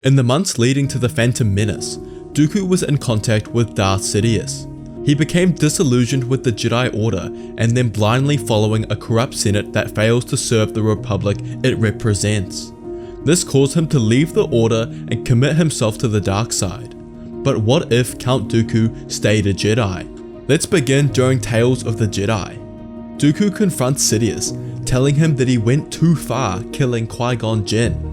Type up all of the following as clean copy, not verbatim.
In the months leading to the Phantom Menace, Dooku was in contact with Darth Sidious. He became disillusioned with the Jedi Order and then blindly following a corrupt Senate that fails to serve the Republic it represents. This caused him to leave the Order and commit himself to the dark side. But what if Count Dooku stayed a Jedi? Let's begin during Tales of the Jedi. Dooku confronts Sidious, telling him that he went too far killing Qui-Gon Jinn.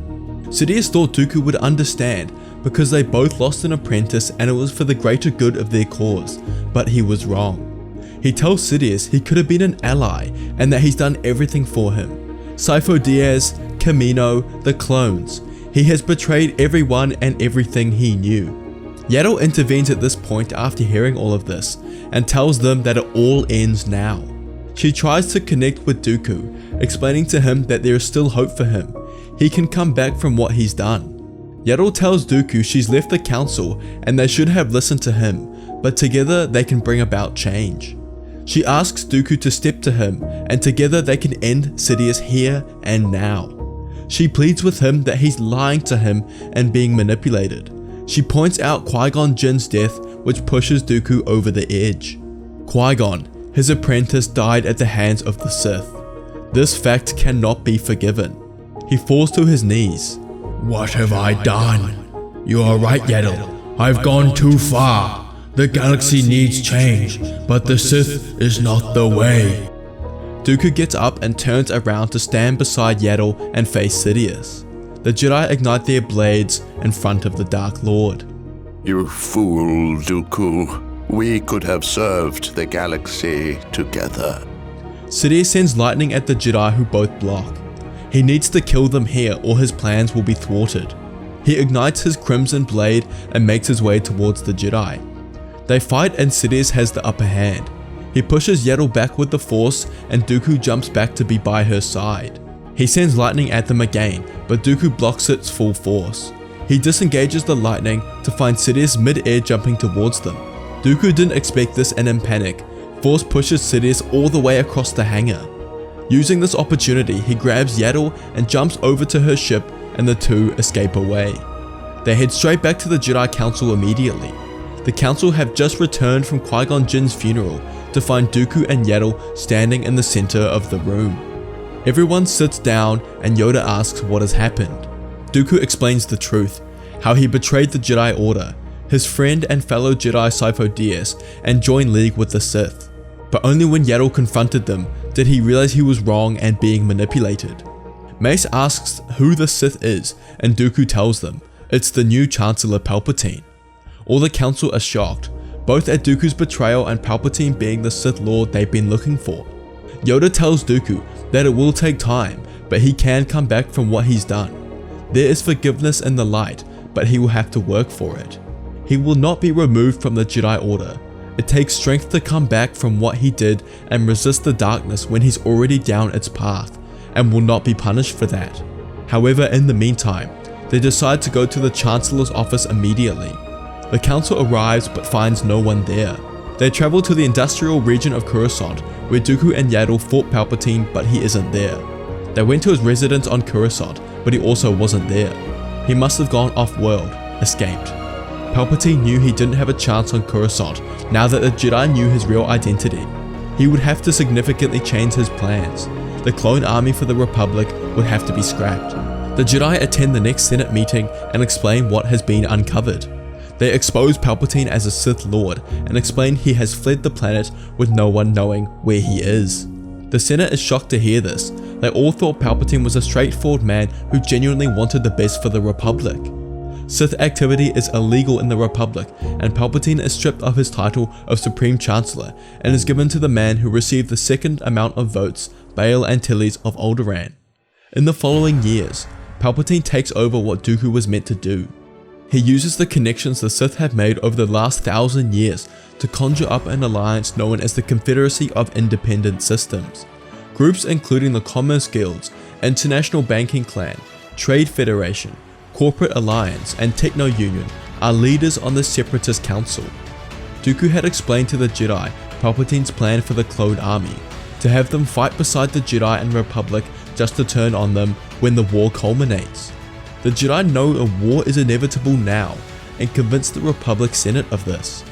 Sidious thought Dooku would understand because they both lost an apprentice and it was for the greater good of their cause, but he was wrong. He tells Sidious he could have been an ally and that he's done everything for him. Sifo Dyas, Kamino, the clones. He has betrayed everyone and everything he knew. Yaddle intervenes at this point after hearing all of this and tells them that it all ends now. She tries to connect with Dooku, explaining to him that there is still hope for him. He can come back from what he's done. Yaddle tells Dooku she's left the council and they should have listened to him, but together they can bring about change. She asks Dooku to step to him and together they can end Sidious here and now. She pleads with him that he's lying to him and being manipulated. She points out Qui-Gon Jinn's death, which pushes Dooku over the edge. Qui-Gon, his apprentice, died at the hands of the Sith. This fact cannot be forgiven. He falls to his knees. What have I done? You are right, Yaddle. I've gone too far. The galaxy needs change, but the Sith is not the way. Dooku gets up and turns around to stand beside Yaddle and face Sidious. The Jedi ignite their blades in front of the Dark Lord. You fool, Dooku. We could have served the galaxy together. Sidious sends lightning at the Jedi who both block. He needs to kill them here or his plans will be thwarted. He ignites his crimson blade and makes his way towards the Jedi. They fight and Sidious has the upper hand. He pushes Yaddle back with the Force and Dooku jumps back to be by her side. He sends lightning at them again, but Dooku blocks its full force. He disengages the lightning to find Sidious mid-air jumping towards them. Dooku didn't expect this and in panic, Force pushes Sidious all the way across the hangar. Using this opportunity, he grabs Yaddle and jumps over to her ship and the two escape away. They head straight back to the Jedi Council immediately. The Council have just returned from Qui-Gon Jinn's funeral to find Dooku and Yaddle standing in the center of the room. Everyone sits down and Yoda asks what has happened. Dooku explains the truth, how he betrayed the Jedi Order, his friend and fellow Jedi Sifo Dyas, and joined league with the Sith. But only when Yaddle confronted them did he realize he was wrong and being manipulated. Mace asks who the Sith is and Dooku tells them it's the new Chancellor Palpatine. All the council are shocked, both at Dooku's betrayal and Palpatine being the Sith Lord they've been looking for. Yoda tells Dooku that it will take time, but he can come back from what he's done. There is forgiveness in the light, but he will have to work for it. He will not be removed from the Jedi Order. It takes strength to come back from what he did and resist the darkness when he's already down its path, and will not be punished for that. However, in the meantime, they decide to go to the Chancellor's office immediately. The council arrives but finds no one there. They travel to the industrial region of Coruscant, where Dooku and Yaddle fought Palpatine but he isn't there. They went to his residence on Coruscant, but he also wasn't there. He must have gone off-world, escaped. Palpatine knew he didn't have a chance on Coruscant now that the Jedi knew his real identity. He would have to significantly change his plans. The clone army for the Republic would have to be scrapped. The Jedi attend the next Senate meeting and explain what has been uncovered. They expose Palpatine as a Sith Lord and explain he has fled the planet with no one knowing where he is. The Senate is shocked to hear this. They all thought Palpatine was a straightforward man who genuinely wanted the best for the Republic. Sith activity is illegal in the Republic, and Palpatine is stripped of his title of Supreme Chancellor and is given to the man who received the second amount of votes, Bail Antilles of Alderaan. In the following years, Palpatine takes over what Dooku was meant to do. He uses the connections the Sith have made over the last 1,000 years to conjure up an alliance known as the Confederacy of Independent Systems. Groups including the Commerce Guilds, International Banking Clan, Trade Federation, Corporate Alliance, and Techno Union are leaders on the Separatist Council. Dooku had explained to the Jedi Palpatine's plan for the clone army, to have them fight beside the Jedi and Republic just to turn on them when the war culminates. The Jedi know a war is inevitable now and convince the Republic Senate of this.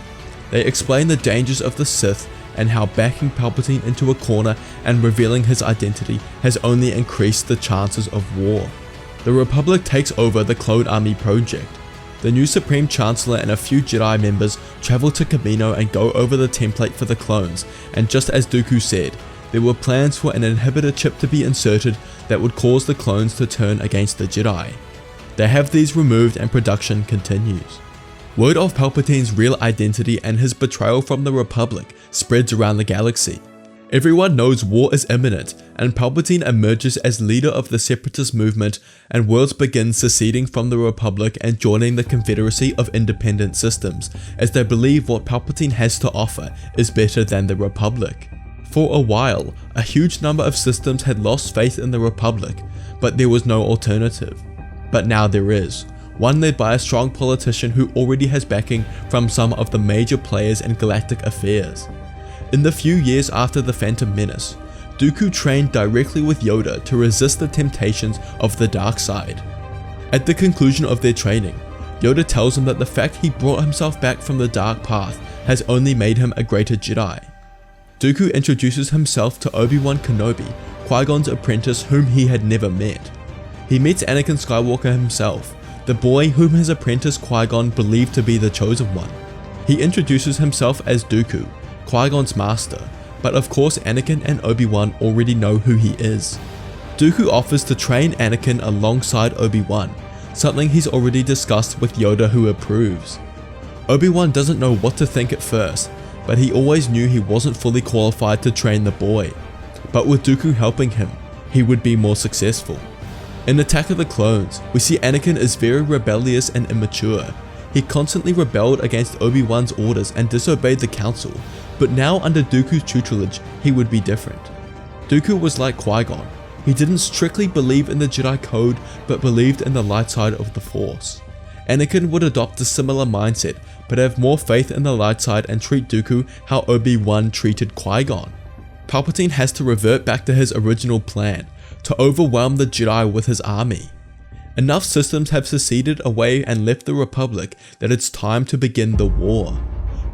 They explain the dangers of the Sith and how backing Palpatine into a corner and revealing his identity has only increased the chances of war. The Republic takes over the Clone Army project. The new Supreme Chancellor and a few Jedi members travel to Kamino and go over the template for the clones, and just as Dooku said, there were plans for an inhibitor chip to be inserted that would cause the clones to turn against the Jedi. They have these removed and production continues. Word of Palpatine's real identity and his betrayal from the Republic spreads around the galaxy. Everyone knows war is imminent, and Palpatine emerges as leader of the separatist movement, and worlds begin seceding from the Republic and joining the Confederacy of Independent Systems, as they believe what Palpatine has to offer is better than the Republic. For a while, a huge number of systems had lost faith in the Republic, but there was no alternative. But now there is, one led by a strong politician who already has backing from some of the major players in galactic affairs. In the few years after the Phantom Menace, Dooku trained directly with Yoda to resist the temptations of the dark side. At the conclusion of their training, Yoda tells him that the fact he brought himself back from the dark path has only made him a greater Jedi. Dooku introduces himself to Obi-Wan Kenobi, Qui-Gon's apprentice whom he had never met. He meets Anakin Skywalker himself, the boy whom his apprentice Qui-Gon believed to be the chosen one. He introduces himself as Dooku, Qui-Gon's master, but of course Anakin and Obi-Wan already know who he is. Dooku offers to train Anakin alongside Obi-Wan, something he's already discussed with Yoda, who approves. Obi-Wan doesn't know what to think at first, but he always knew he wasn't fully qualified to train the boy. But with Dooku helping him, he would be more successful. In Attack of the Clones, we see Anakin is very rebellious and immature. He constantly rebelled against Obi-Wan's orders and disobeyed the Council, but now under Dooku's tutelage, he would be different. Dooku was like Qui-Gon. He didn't strictly believe in the Jedi Code, but believed in the light side of the Force. Anakin would adopt a similar mindset, but have more faith in the light side and treat Dooku how Obi-Wan treated Qui-Gon. Palpatine has to revert back to his original plan, to overwhelm the Jedi with his army. Enough systems have seceded away and left the Republic that it's time to begin the war.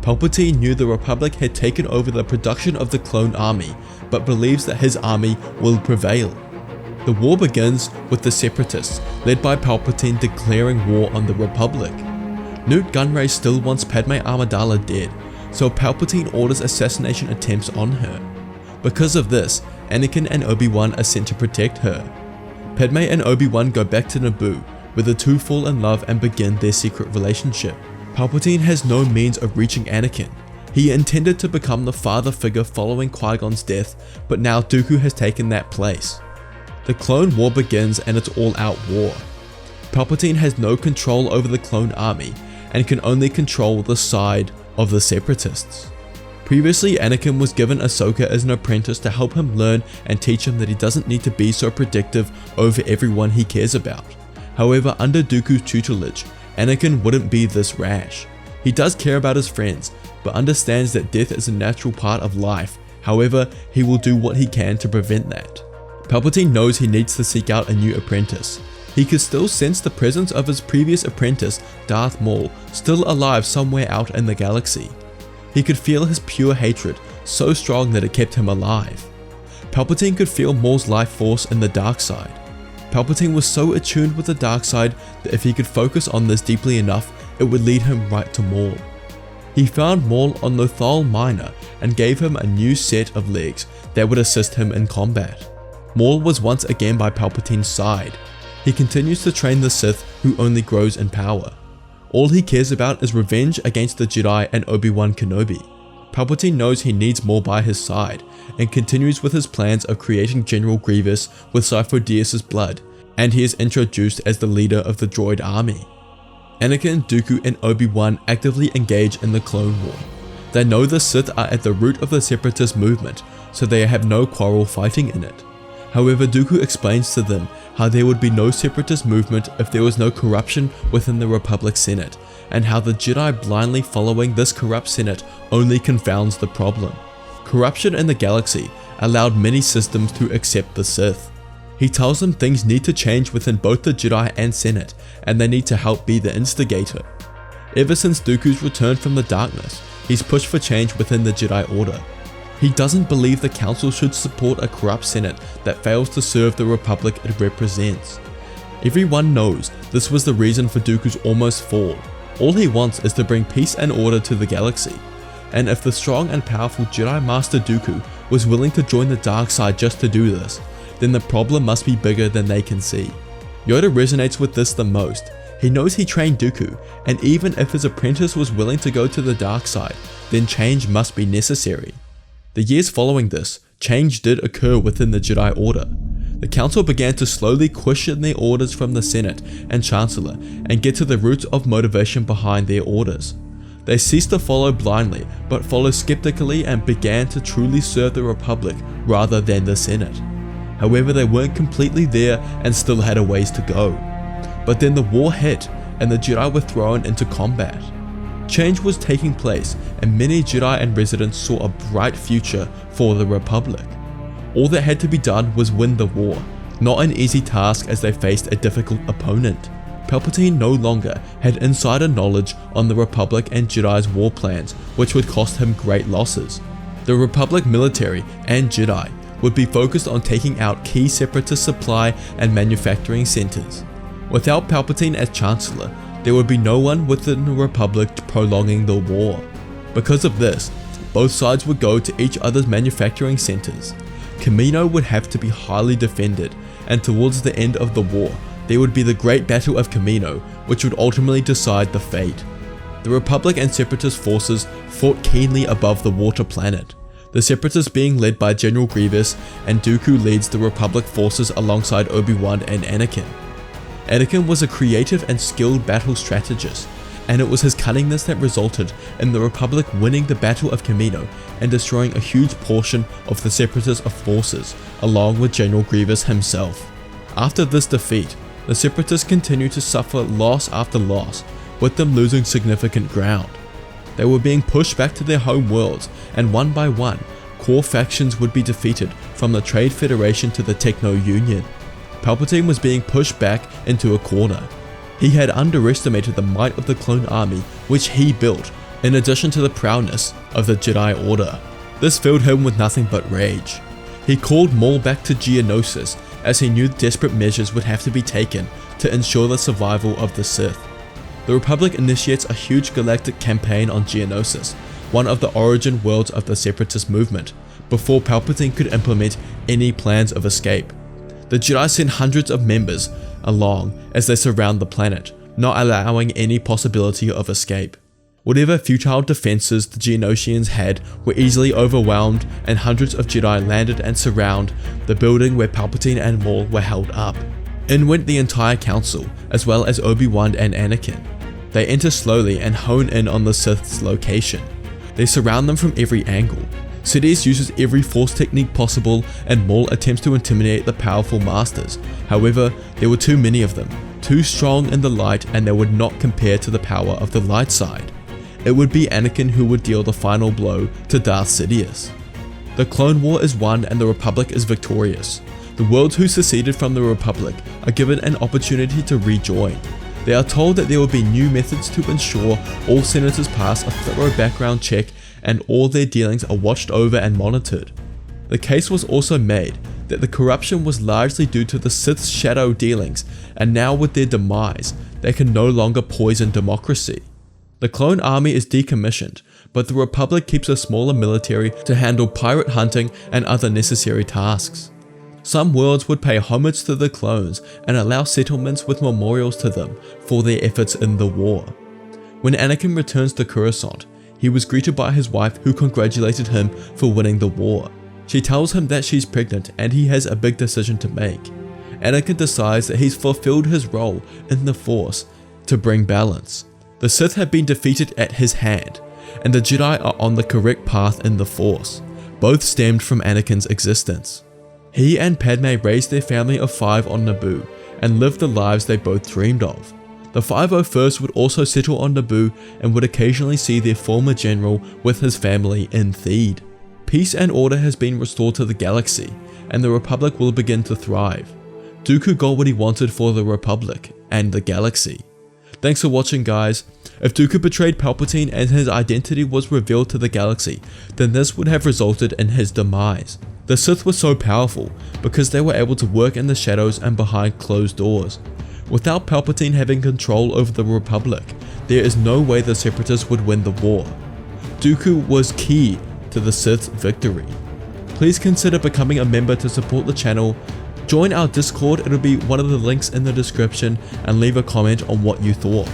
Palpatine knew the Republic had taken over the production of the clone army, but believes that his army will prevail. The war begins with the Separatists, led by Palpatine, declaring war on the Republic. Newt Gunray still wants Padme Amidala dead, so Palpatine orders assassination attempts on her. Because of this, Anakin and Obi-Wan are sent to protect her. Padme and Obi-Wan go back to Naboo, where the two fall in love and begin their secret relationship. Palpatine has no means of reaching Anakin. He intended to become the father figure following Qui-Gon's death, but now Dooku has taken that place. The Clone War begins, and it's all-out war. Palpatine has no control over the clone army and can only control the side of the Separatists. Previously, Anakin was given Ahsoka as an apprentice to help him learn and teach him that he doesn't need to be so predictive over everyone he cares about. However, under Dooku's tutelage, Anakin wouldn't be this rash. He does care about his friends, but understands that death is a natural part of life. However, he will do what he can to prevent that. Palpatine knows he needs to seek out a new apprentice. He could still sense the presence of his previous apprentice, Darth Maul, still alive somewhere out in the galaxy. He could feel his pure hatred, so strong that it kept him alive. Palpatine could feel Maul's life force in the dark side. Palpatine was so attuned with the dark side that if he could focus on this deeply enough, it would lead him right to Maul. He found Maul on Lothal Minor and gave him a new set of legs that would assist him in combat. Maul was once again by Palpatine's side. He continues to train the Sith, who only grows in power. All he cares about is revenge against the Jedi and Obi-Wan Kenobi. Palpatine knows he needs Maul by his side, and continues with his plans of creating General Grievous with Sifo-Dyas' blood, and he is introduced as the leader of the droid army. Anakin, Dooku, and Obi-Wan actively engage in the Clone War. They know the Sith are at the root of the Separatist movement, so they have no quarrel fighting in it. However, Dooku explains to them how there would be no Separatist movement if there was no corruption within the Republic Senate, and how the Jedi blindly following this corrupt Senate only confounds the problem. Corruption in the galaxy allowed many systems to accept the Sith. He tells them things need to change within both the Jedi and Senate, and they need to help be the instigator. Ever since Dooku's return from the darkness, he's pushed for change within the Jedi Order. He doesn't believe the Council should support a corrupt Senate that fails to serve the Republic it represents. Everyone knows this was the reason for Dooku's almost fall. All he wants is to bring peace and order to the galaxy. And if the strong and powerful Jedi Master Dooku was willing to join the dark side just to do this, then the problem must be bigger than they can see. Yoda resonates with this the most. He knows he trained Dooku, and even if his apprentice was willing to go to the dark side, then change must be necessary. The years following this, change did occur within the Jedi Order. The Council began to slowly question their orders from the Senate and Chancellor and get to the roots of motivation behind their orders. They ceased to follow blindly, but followed skeptically and began to truly serve the Republic rather than the Senate. However, they weren't completely there and still had a ways to go. But then the war hit and the Jedi were thrown into combat. Change was taking place and many Jedi and residents saw a bright future for the Republic. All that had to be done was win the war, not an easy task as they faced a difficult opponent. Palpatine no longer had insider knowledge on the Republic and Jedi's war plans, which would cost him great losses. The Republic military and Jedi would be focused on taking out key separatist supply and manufacturing centers. Without Palpatine as Chancellor, there would be no one within the Republic prolonging the war. Because of this, both sides would go to each other's manufacturing centers. Kamino would have to be highly defended, and towards the end of the war, there would be the Great Battle of Kamino, which would ultimately decide the fate. The Republic and Separatist forces fought keenly above the water planet, the Separatists being led by General Grievous, and Dooku leads the Republic forces alongside Obi-Wan and Anakin. Anakin was a creative and skilled battle strategist, and it was his cunningness that resulted in the Republic winning the Battle of Kamino and destroying a huge portion of the Separatist forces, along with General Grievous himself. After this defeat, the Separatists continued to suffer loss after loss, with them losing significant ground. They were being pushed back to their home worlds, and one by one, core factions would be defeated from the Trade Federation to the Techno Union. Palpatine was being pushed back into a corner. He had underestimated the might of the clone army which he built, in addition to the proudness of the Jedi Order. This filled him with nothing but rage. He called Maul back to Geonosis as he knew desperate measures would have to be taken to ensure the survival of the Sith. The Republic initiates a huge galactic campaign on Geonosis, one of the origin worlds of the Separatist movement, before Palpatine could implement any plans of escape. The Jedi send hundreds of members along as they surround the planet, not allowing any possibility of escape. Whatever futile defenses the Geonosians had were easily overwhelmed, and hundreds of Jedi landed and surround the building where Palpatine and Maul were held up. In went the entire council, as well as Obi-Wan and Anakin. They enter slowly and hone in on the Sith's location. They surround them from every angle. Sidious uses every force technique possible, and Maul attempts to intimidate the powerful masters. However, there were too many of them, too strong in the light, and they would not compare to the power of the light side. It would be Anakin who would deal the final blow to Darth Sidious. The Clone War is won and the Republic is victorious. The worlds who seceded from the Republic are given an opportunity to rejoin. They are told that there will be new methods to ensure all senators pass a thorough background check and all their dealings are watched over and monitored. The case was also made that the corruption was largely due to the Sith's shadow dealings, and now with their demise, they can no longer poison democracy. The clone army is decommissioned, but the Republic keeps a smaller military to handle pirate hunting and other necessary tasks. Some worlds would pay homage to the clones and allow settlements with memorials to them for their efforts in the war. When Anakin returns to Coruscant, he was greeted by his wife, who congratulated him for winning the war. She tells him that she's pregnant and he has a big decision to make. Anakin decides that he's fulfilled his role in the Force to bring balance. The Sith have been defeated at his hand, and the Jedi are on the correct path in the Force. Both stemmed from Anakin's existence. He and Padme raised their family of 5 on Naboo and lived the lives they both dreamed of. The 501st would also settle on Naboo and would occasionally see their former general with his family in Theed. Peace and order has been restored to the galaxy, and the Republic will begin to thrive. Dooku got what he wanted for the Republic and the galaxy. Thanks for watching, guys. If Dooku betrayed Palpatine and his identity was revealed to the galaxy, then this would have resulted in his demise. The Sith were so powerful because they were able to work in the shadows and behind closed doors. Without Palpatine having control over the Republic, there is no way the Separatists would win the war. Dooku was key to the Sith's victory. Please consider becoming a member to support the channel. Join our Discord, it'll be one of the links in the description, and leave a comment on what you thought.